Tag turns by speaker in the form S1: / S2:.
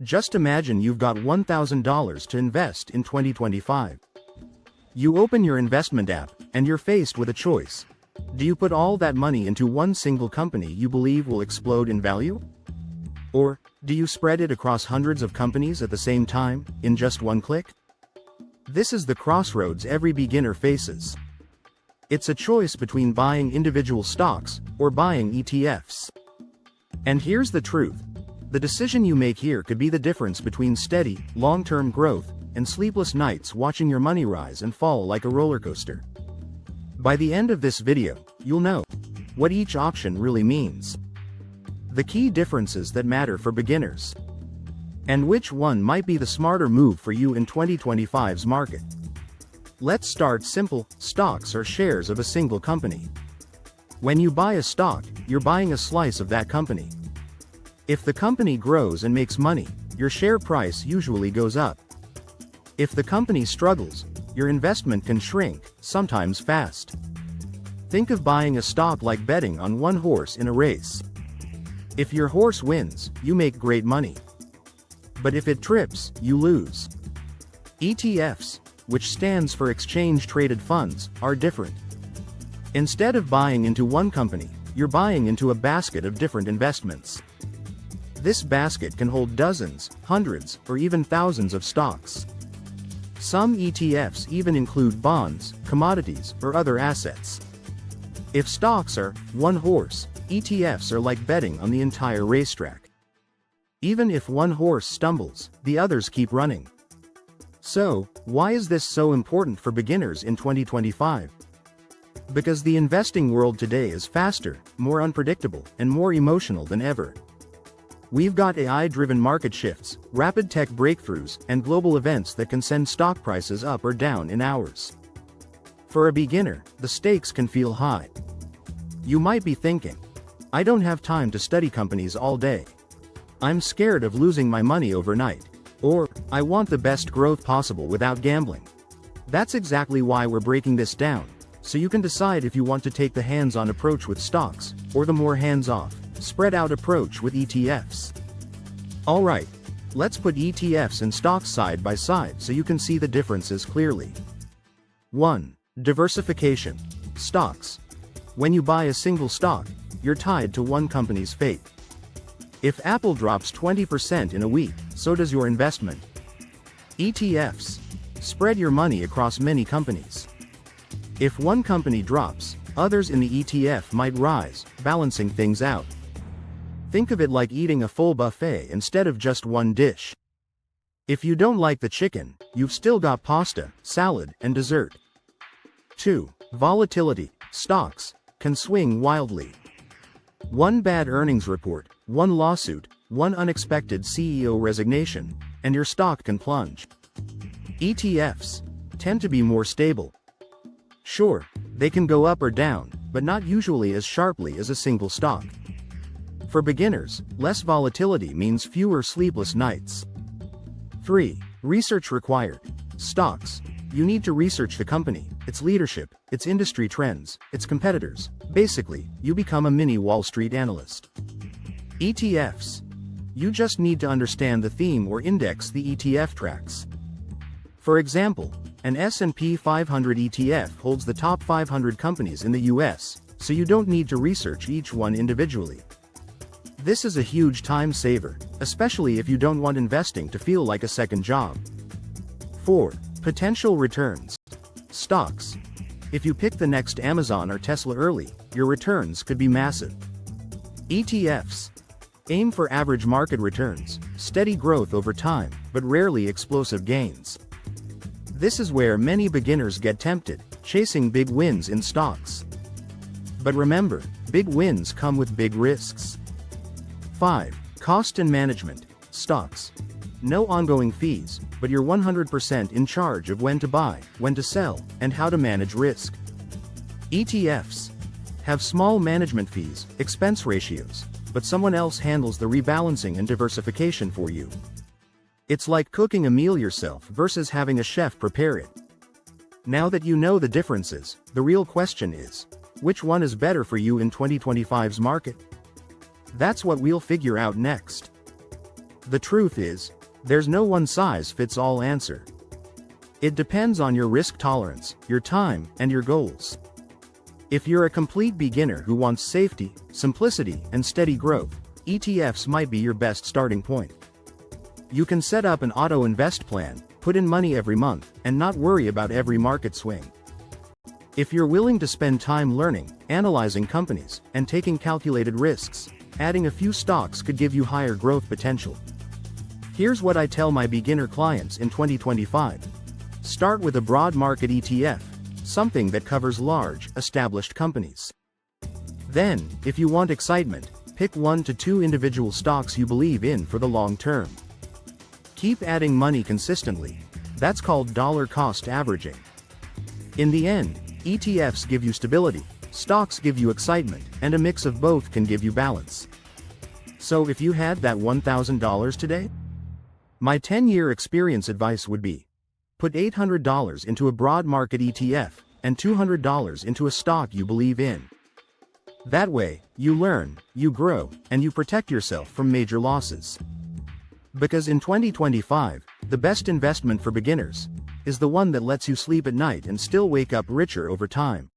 S1: Just imagine you've got $1,000 to invest in 2025. You open your investment app, and you're faced with a choice. Do you put all that money into one single company you believe will explode in value? Or, do you spread it across hundreds of companies at the same time, in just one click? This is the crossroads every beginner faces. It's a choice between buying individual stocks, or buying ETFs. And here's the truth. The decision you make here could be the difference between steady, long-term growth, and sleepless nights watching your money rise and fall like a roller coaster. By the end of this video, you'll know what each option really means, the key differences that matter for beginners, and which one might be the smarter move for you in 2025's market. Let's start simple. Stocks are shares of a single company. When you buy a stock, you're buying a slice of that company. If the company grows and makes money, your share price usually goes up. If the company struggles, your investment can shrink, sometimes fast. Think of buying a stock like betting on one horse in a race. If your horse wins, you make great money. But if it trips, you lose. ETFs, which stands for exchange-traded funds, are different. Instead of buying into one company, you're buying into a basket of different investments. This basket can hold dozens, hundreds, or even thousands of stocks. Some ETFs even include bonds, commodities, or other assets. If stocks are one horse, ETFs are like betting on the entire racetrack. Even if one horse stumbles, the others keep running. So, why is this so important for beginners in 2025? Because the investing world today is faster, more unpredictable, and more emotional than ever. We've got AI-driven market shifts, rapid tech breakthroughs, and global events that can send stock prices up or down in hours. For a beginner, the stakes can feel high. You might be thinking, I don't have time to study companies all day. I'm scared of losing my money overnight. Or, I want the best growth possible without gambling. That's exactly why we're breaking this down, so you can decide if you want to take the hands-on approach with stocks, or the more hands-off, spread-out approach with ETFs. Alright, let's put ETFs and stocks side by side so you can see the differences clearly. 1. Diversification. Stocks. When you buy a single stock, you're tied to one company's fate. If Apple drops 20% in a week, so does your investment. ETFs. Spread your money across many companies. If one company drops, others in the ETF might rise, balancing things out. Think of it like eating a full buffet instead of just one dish. If you don't like the chicken, you've still got pasta, salad, and dessert. 2. Volatility. Stocks can swing wildly. One bad earnings report, one lawsuit, one unexpected CEO resignation, and your stock can plunge. ETFs tend to be more stable. Sure, they can go up or down, but not usually as sharply as a single stock. For beginners, less volatility means fewer sleepless nights. 3. Research required. Stocks. You need to research the company, its leadership, its industry trends, its competitors. Basically, you become a mini Wall Street analyst. ETFs. You just need to understand the theme or index the ETF tracks. For example, an S&P 500 ETF holds the top 500 companies in the US, so you don't need to research each one individually. This is a huge time saver, especially if you don't want investing to feel like a second job. 4. Potential returns. Stocks. If you pick the next Amazon or Tesla early, your returns could be massive. ETFs. Aim for average market returns, steady growth over time, but rarely explosive gains. This is where many beginners get tempted, chasing big wins in stocks. But remember, big wins come with big risks. 5. Cost and management. Stocks. No ongoing fees, but you're 100% in charge of when to buy, when to sell, and how to manage risk. ETFs have small management fees, expense ratios, but someone else handles the rebalancing and diversification for you. It's like cooking a meal yourself versus having a chef prepare it. Now that you know the differences, the real question is, which one is better for you in 2025's market? That's what we'll figure out next. The truth is, there's no one-size-fits-all answer. It depends on your risk tolerance, your time, and your goals. If you're a complete beginner who wants safety, simplicity, and steady growth, ETFs might be your best starting point. You can set up an auto-invest plan, put in money every month, and not worry about every market swing. If you're willing to spend time learning, analyzing companies, and taking calculated risks, adding a few stocks could give you higher growth potential. Here's what I tell my beginner clients in 2025. Start with a broad market ETF, something that covers large, established companies. Then, if you want excitement, pick 1 to 2 individual stocks you believe in for the long term. Keep adding money consistently. That's called dollar cost averaging. In the end, ETFs give you stability, stocks give you excitement, and a mix of both can give you balance. So if you had that $1,000 today? My 10-year experience advice would be, put $800 into a broad market ETF, and $200 into a stock you believe in. That way, you learn, you grow, and you protect yourself from major losses. Because in 2025, the best investment for beginners is the one that lets you sleep at night and still wake up richer over time.